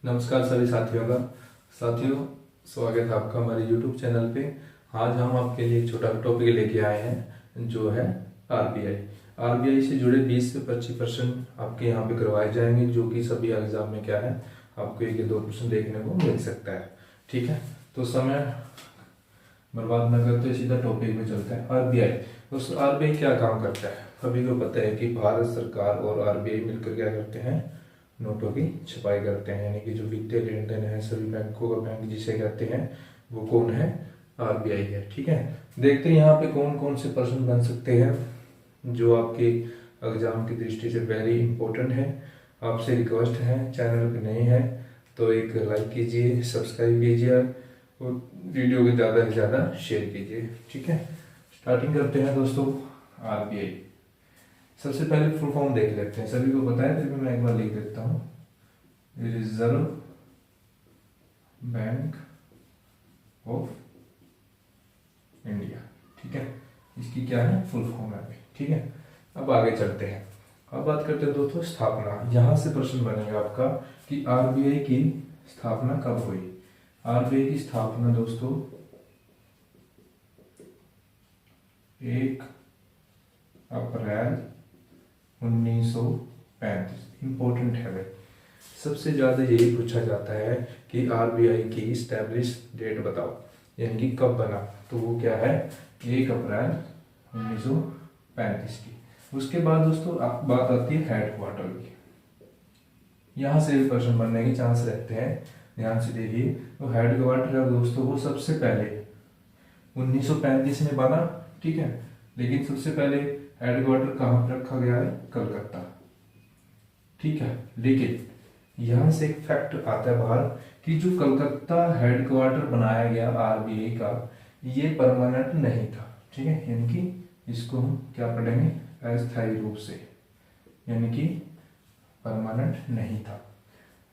नमस्कार सभी साथियों का। साथियों, स्वागत है आपका हमारे YouTube चैनल पे। आज हम आपके लिए एक छोटा टॉपिक लेके आए हैं जो है आरबीआई। आरबीआई से जुड़े 20 से 25% आपके यहाँ पे करवाए जाएंगे, जो कि सभी एग्जाम में क्या है आपको 1 या 2% देखने को मिल सकता है। ठीक है, तो समय बर्बाद न करते सीधा टॉपिक में चलते हैं। आरबीआई, उस आरबीआई क्या काम करता है? सभी को पता है कि भारत सरकार और आरबीआई मिलकर क्या करते हैं, नोटों की छपाई करते हैं। यानी कि जो वित्तीय लेन देन है सभी बैंकों का बैंक जिसे कहते हैं वो कौन है? आरबीआई है। ठीक है, देखते हैं यहाँ पे कौन कौन से प्रश्न बन सकते हैं जो आपके एग्जाम की दृष्टि से वेरी इंपॉर्टेंट है। आपसे रिक्वेस्ट है, चैनल पे नए हैं तो एक लाइक कीजिए, सब्सक्राइब कीजिए और वीडियो को ज़्यादा से ज़्यादा शेयर कीजिए। ठीक है, स्टार्टिंग करते हैं दोस्तों। आरबीआई सबसे पहले फुल फॉर्म देख लेते हैं। सभी को पता है, फिर भी मैं एक बार लिख देता हूँ। Reserve bank of India. ठीक है, इसकी क्या है फुल फॉर्म है। ठीक है, अब आगे चलते हैं। अब बात करते हैं दोस्तों स्थापना। यहाँ से प्रश्न बनेगा आपका कि आरबीआई की स्थापना कब हुई। आरबीआई की स्थापना दोस्तों 1 अप्रैल 1935। इंपॉर्टेंट है भाई, सबसे ज्यादा यही पूछा जाता है कि आरबीआई की स्टैब्लिश डेट बताओ, यानी कि कब बना। तो वो क्या है, 1 अप्रैल 1935 की। उसके बाद दोस्तों बात आती है हेडक्वार्टर की। यहाँ से भी प्रश्न बनने के चांस रहते हैं, ध्यान से देखिए। तो हेडक्वार्टर है दोस्तों वो सबसे पहले 1935 में बना। ठीक है, लेकिन सबसे पहले हेडक्वार्टर कहाँ पर रखा गया है? कलकत्ता। ठीक है, लेकिन यहाँ से एक फैक्ट आता है बाहर कि जो कलकत्ता हेडक्वार्टर बनाया गया आरबीआई का, ये परमानेंट नहीं था। ठीक है, यानी कि इसको हम क्या पढ़ेंगे, अस्थायी रूप से, यानी कि परमानेंट नहीं था।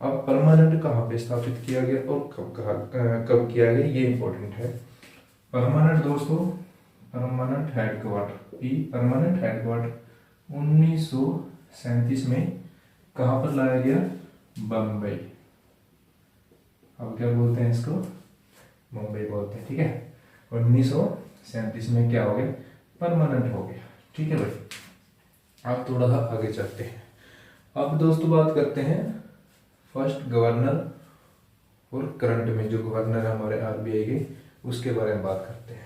अब परमानेंट कहाँ पे स्थापित किया गया और कब किया गया, ये इंपॉर्टेंट है। परमानेंट दोस्तों, परमानेंट हेडक्वार्टर 1937 में कहाँ पर लाया गया? बम्बई। अब क्या बोलते हैं इसको? मुंबई बोलते हैं। ठीक है, 1937 में क्या हो गया? परमानेंट हो गया। ठीक है भाई, अब थोड़ा सा आगे चलते हैं। अब दोस्तों बात करते हैं फर्स्ट गवर्नर और करंट में जो गवर्नर है हमारे आरबीआई के, उसके बारे में बात करते हैं।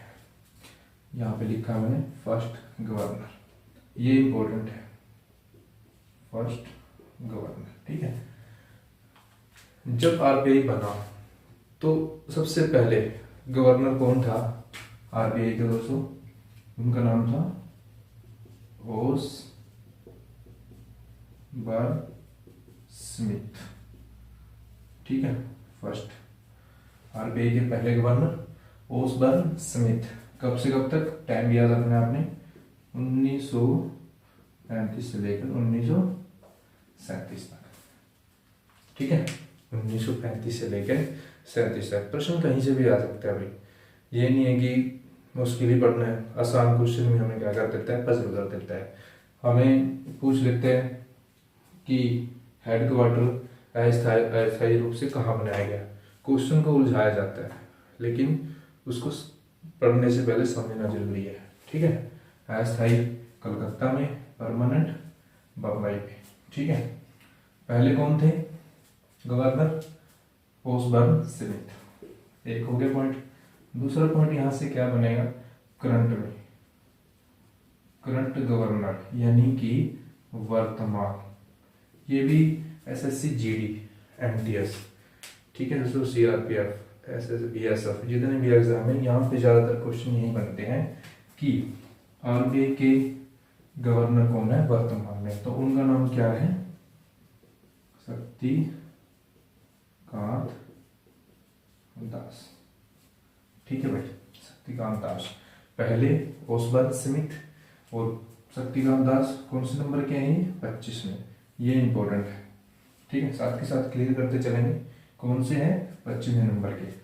यहाँ पे लिखा है मैंने फर्स्ट गवर्नर, ये इंपॉर्टेंट है, फर्स्ट गवर्नर। ठीक है, जब आरबीआई बना तो सबसे पहले गवर्नर कौन था आरबीआई के दोस्तों? उनका नाम था ओसबर्न स्मिथ। ठीक है, फर्स्ट आरबीआई के पहले गवर्नर ओसबर्न स्मिथ। कब से कब तक? टाइम याद रखना है आपने, 1935 से लेकर 1937 तक। ठीक है, 1935 से लेकर 37 तक। प्रश्न कहीं से भी आ सकता है भाई, ये नहीं है कि मुश्किल ही पढ़ना है। आसान क्वेश्चन में हमें क्या कर देता है, पजल कर देता है। हमें पूछ लेते हैं कि हेडक्वार्टर अस्थायी रूप से कहाँ बनाया गया। क्वेश्चन को उलझाया जाता है, लेकिन उसको पढ़ने से पहले समझना जरूरी है। ठीक है, अस्थायी कलकत्ता में, परमानेंट बम्बई में। ठीक है, पहले कौन थे गवर्नर? ओसबर्न स्मिथ। एक हो गया पॉइंट। दूसरा पॉइंट यहाँ से क्या बनेगा, करंट में, करंट गवर्नर यानी कि वर्तमान। ये भी एसएससी, जीडी, एमटीएस, ठीक है दोस्तों, सीआरपीएफ, बीएसएफ, जितने भी एग्जाम है यहाँ पे ज्यादातर क्वेश्चन यही बनते हैं कि आरबीआई के गवर्नर कौन है वर्तमान में। तो उनका नाम क्या है? शक्तिकांत दास। ठीक है भाई, शक्तिकांत दास। पहले ओसबर्न स्मिथ और शक्तिकांत दास कौन से नंबर के हैं? 25 में। ये इंपॉर्टेंट है। ठीक है, साथ के साथ क्लियर करते चलेंगे कौन से हैं, 25वें नंबर के।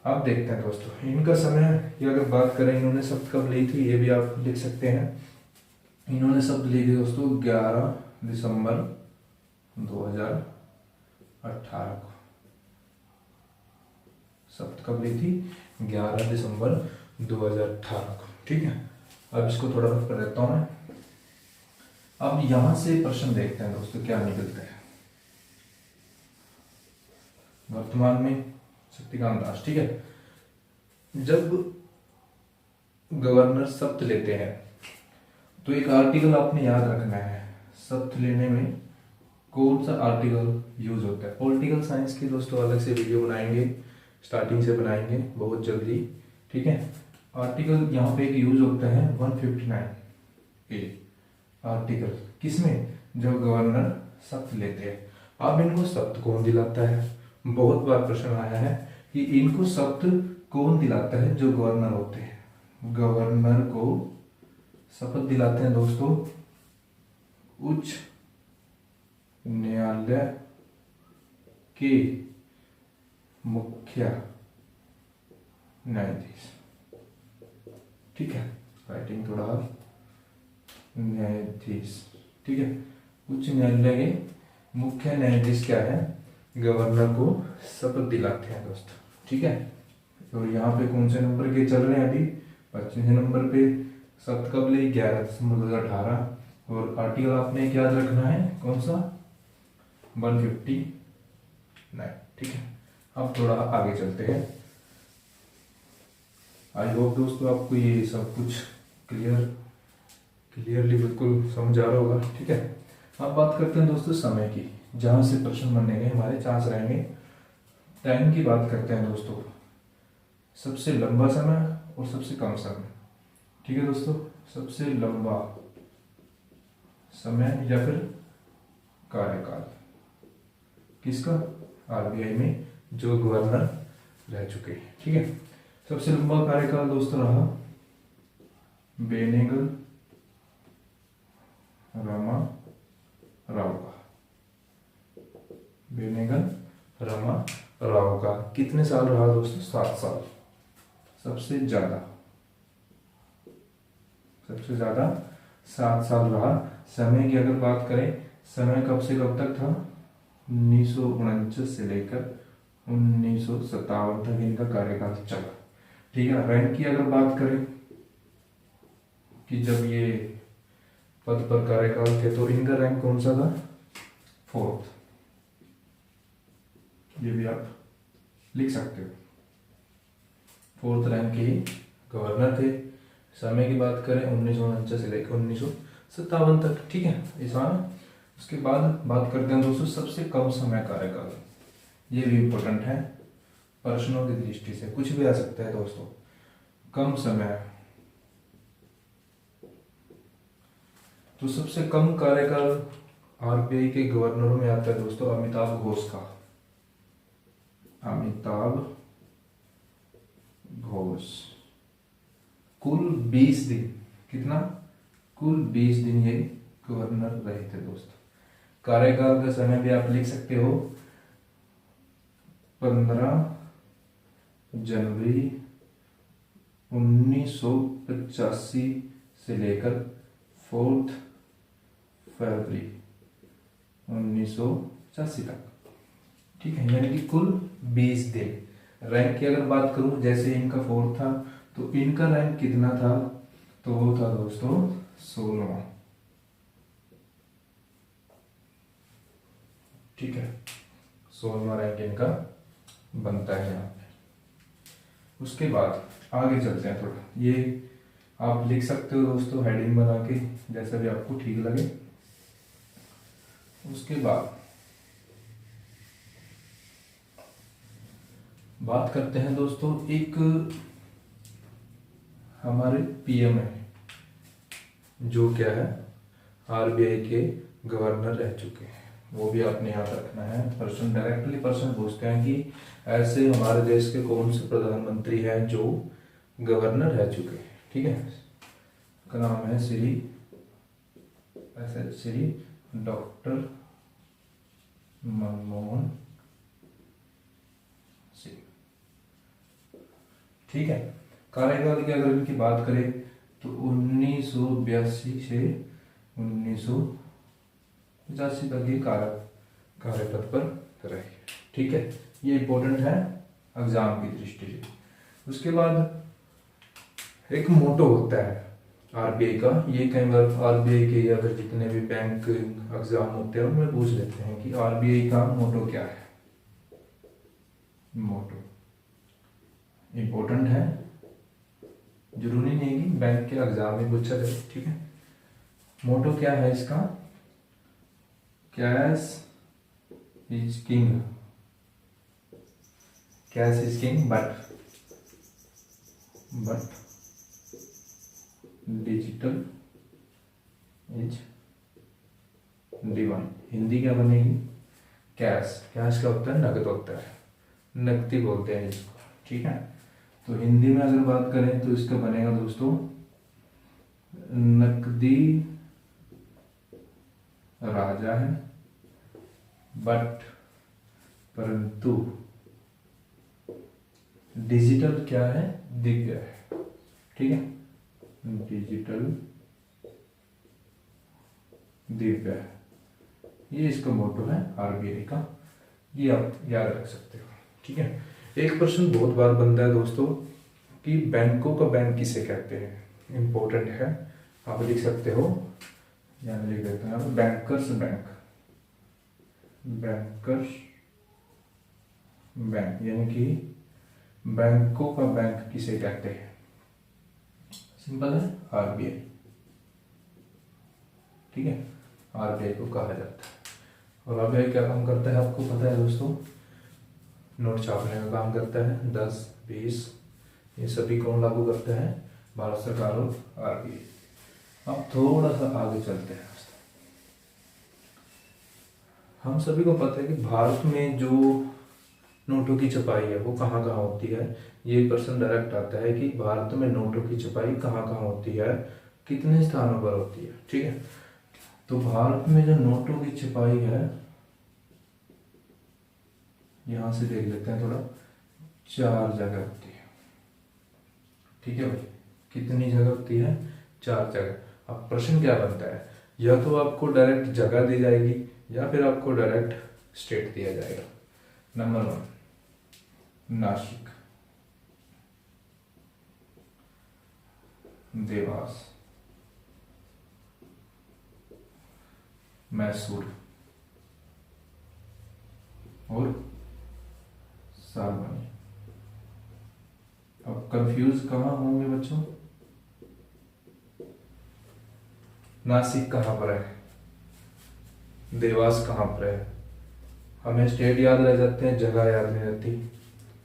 अब देखते हैं दोस्तों इनका समय की अगर बात करें, इन्होंने शब्द कब ली थी ये भी आप लिख सकते हैं। इन्होंने शब्द ली थी दोस्तों 11 दिसंबर 2018 को। शपथ कब ली थी? 11 दिसंबर 2018 को। ठीक है, अब इसको थोड़ा रफ कर देता हूँ मैं। अब यहां से प्रश्न देखते हैं दोस्तों क्या निकलता है। वर्तमान में शक्तिकांत दास। ठीक है, जब गवर्नर शपथ लेते हैं तो एक आर्टिकल आपने याद रखना है। शपथ लेने में कौन सा आर्टिकल यूज होता है? पॉलिटिकल साइंस की दोस्तों अलग से वीडियो बनाएंगे, स्टार्टिंग से बनाएंगे बहुत जल्दी। ठीक है, आर्टिकल यहाँ पे एक यूज होता है 159 ए आर्टिकल। किसमें? जब गवर्नर शपथ लेते हैं। अब इनको शपथ कौन दिलाता है? बहुत बार प्रश्न आया है कि इनको शपथ कौन दिलाता है? जो गवर्नर होते हैं। गवर्नर को शपथ दिलाते हैं दोस्तों उच्च न्यायालय के मुख्य न्यायाधीश। ठीक है, राइटिंग थोड़ा न्यायाधीश। ठीक है, उच्च न्यायालय के मुख्य न्यायाधीश क्या है? गवर्नर को शपथ दिलाते हैं दोस्तों। ठीक है, और यहाँ पे कौन से नंबर के चल रहे हैं? अभी 25 नंबर पे शपथ कब ली? 11 दिसंबर 2018। और आर्टिकल आपने क्या याद रखना है? कौन सा? 159। ठीक है, अब थोड़ा आगे चलते हैं। आई होप दोस्तों आपको ये सब कुछ क्लियरली बिल्कुल समझ आ रहा होगा। ठीक है, अब बात करते हैं दोस्तों समय की, जहां से प्रश्न बनने के हमारे चांस रहेंगे। टाइम की बात करते हैं दोस्तों, सबसे लंबा समय और सबसे कम समय। ठीक है दोस्तों, सबसे लंबा समय या फिर कार्यकाल किसका? आरबीआई में जो गवर्नर रह चुके हैं। ठीक है, सबसे लंबा कार्यकाल दोस्तों रहा बेनेगल रामा राव का। बेनेगल रामा राव का कितने साल रहा दोस्तों? 7 साल। सबसे ज्यादा 7 साल रहा। समय की अगर बात करें, समय कब से कब तक था? 1949 से लेकर 1957 तक इनका कार्यकाल चला। ठीक है, रैंक की अगर बात करें कि जब ये पद पर कार्यकाल थे तो इनका रैंक कौन सा था? 4th। ये भी आप लिख सकते हो, 4th रैंक के गवर्नर थे। समय की बात करें 1949 से लेकर 1957 तक। ठीक है, आसान। उसके बाद बात करते हैं दोस्तों सबसे कम समय कार्यकाल। ये भी इम्पोर्टेंट है प्रश्नों की दृष्टि से, कुछ भी आ सकता है दोस्तों। कम समय, तो सबसे कम कार्यकाल आरबीआई के गवर्नरों में आता है दोस्तों अमिताभ घोष का। अमिताभ घोष कुल 20 दिन। कितना? कुल 20 दिन ये गवर्नर रहे थे दोस्तों। कार्यकाल का समय भी आप लिख सकते हो 15 जनवरी 1985 से लेकर 4 फरवरी 1985 तक। ठीक है, यानी कि कुल 20 दिन। रैंक की अगर बात करूं, जैसे इनका 4 था तो इनका रैंक कितना था? तो वो था दोस्तों 16वां। ठीक है, 16वां रैंक इनका बनता है यहाँ पे। उसके बाद आगे चलते हैं थोड़ा। ये आप लिख सकते हो दोस्तों हेडिंग बना के, जैसा भी आपको ठीक लगे। उसके बाद बात करते हैं दोस्तों, एक हमारे पीएम है जो क्या है आरबीआई के गवर्नर रह चुके हैं। वो भी आपने याद रखना है। पर्सन डायरेक्टली पर्सन पूछते हैं कि ऐसे हमारे देश के कौन से प्रधानमंत्री हैं जो गवर्नर रह चुके हैं। ठीक है, का नाम है श्री डॉक्टर मनमोहन सिंह। ठीक है, कार्यकाल की अगर इनकी बात करें तो 1982 से 1985 तक ये कार्यपद पर रहे। ठीक है, ये इंपॉर्टेंट है एग्जाम की दृष्टि से। उसके बाद एक मोटो होता है आरबीआई का। ये कई बार आरबीआई के या फिर जितने भी बैंक एग्जाम होते हैं उनमें पूछ लेते हैं कि आरबीआई का मोटो क्या है। मोटो इम्पोर्टेंट है, जरूरी नहीं कि बैंक के एग्जाम में पूछा जाए, ठीक है। मोटो क्या है इसका? Cash is king, cash is king but digital is divine. Hindi क्या बनेगी? कैश, कैश क्या होता है? नकद होता है, नकदी बोलते हैं इसको, ठीक है। तो हिंदी में अगर बात करें तो इसका बनेगा दोस्तों नकदी राजा है बट परंतु डिजिटल क्या है? दिव्य है, ठीक है। डिजिटल दिव्य है, ये इसका मोटो है आरबीआई का, ये आप याद रख सकते हो, ठीक है। एक प्रश्न बहुत बार बनता है दोस्तों कि बैंकों का बैंक किसे कहते हैं? इंपॉर्टेंट है, आप लिख सकते हो, यहाँ लिख देते हैं बैंकर्स बैंक। बैंकर्स बैंक यानी कि बैंकों का बैंक किसे कहते हैं? सिंपल है, आरबीआई, ठीक है। आरबीआई को कहा जाता है। और आरबीआई क्या काम करता है आपको पता है दोस्तों? नोट छापने का काम करता है, 10, 20 ये सभी कौन लागू करता है? भारत सरकार और आरबीआई। अब थोड़ा सा आगे चलते हैं। हम सभी को पता है कि भारत में जो नोटों की छपाई है वो कहाँ कहाँ होती है। ये प्रश्न डायरेक्ट आता है कि भारत में नोटों की छपाई कहाँ कहाँ होती है, कितने स्थानों पर होती है, ठीक है। तो भारत में जो नोटों की छपाई है, यहां से देख लेते हैं थोड़ा, 4 जगह होती है, ठीक है भाई। कितनी जगह होती है? 4 जगह। अब प्रश्न क्या बनता है, या तो आपको डायरेक्ट जगह दी जाएगी या फिर आपको डायरेक्ट स्टेट दिया जाएगा। नंबर 1 नासिक, देवास, मैसूर और सारवानी। अब कंफ्यूज कहाँ होंगे बच्चों? नासिक कहाँ पर है, देवास कहाँ पर है? हमें स्टेट याद रह जाते हैं, जगह याद नहीं रहती,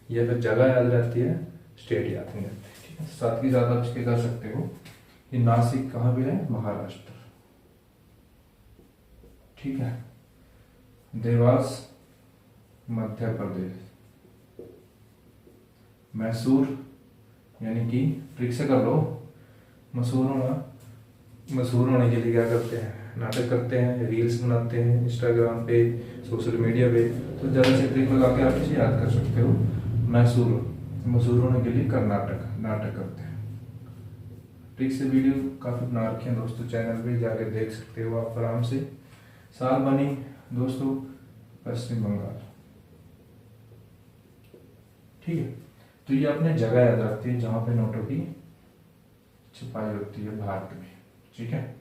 या फिर जगह याद रहती है, स्टेट याद नहीं रहती, ठीक है। साथ ही साथ आप इसके कर सकते हो कि नासिक कहाँ भी है? महाराष्ट्र, ठीक है। देवास मध्य प्रदेश, मैसूर यानी कि ट्रिक से कर लो, मशहूर होने के लिए क्या करते हैं? नाटक करते हैं, रील्स बनाते हैं इंस्टाग्राम पे, सोशल मीडिया पे। तो ज़रा से ट्रिक लगा के आप इसे याद कर सकते हो। मशहूर होने के लिए कर्नाटक, नाटक करते हैं। ट्रिक से वीडियो काफ़ी बना रखे हैं दोस्तों, चैनल पे जाके देख सकते हो आप आराम से। सारवानी दोस्तों पश्चिम बंगाल, ठीक है। तो ये अपने जगह याद रखती है जहां पे नोटों की छपाई होती है भारत में, ठीक है।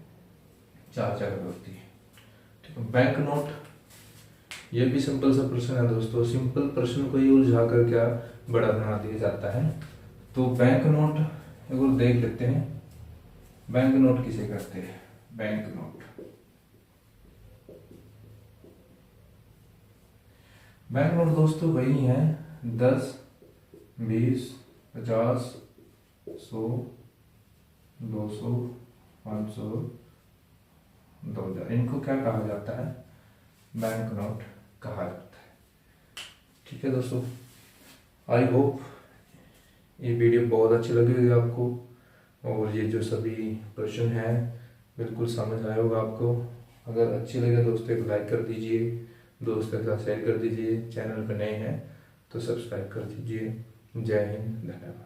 4 जगह होती है, ठीक है। बैंक नोट, ये भी सिंपल सा प्रश्न है दोस्तों। सिंपल प्रश्न को ही उलझा कर क्या बड़ा बना दिया जाता है। तो बैंक नोट एक बार देख लेते हैं, बैंक नोट किसे कहते हैं? बैंक नोट, बैंक नोट दोस्तों वही है 10, 20, 50, 100, 200, 500, 2000, इनको क्या कहा जाता है? बैंक नोट कहा जाता है, ठीक है दोस्तों। आई होप ये वीडियो बहुत अच्छी लगी होगी आपको, और ये जो सभी प्रश्न हैं बिल्कुल समझ आया होगा आपको। अगर अच्छी लगे दोस्तों एक लाइक कर दीजिए, दोस्तों के साथ शेयर कर दीजिए, चैनल पर नए हैं तो सब्सक्राइब कर दीजिए। जय हिंद, धन्यवाद।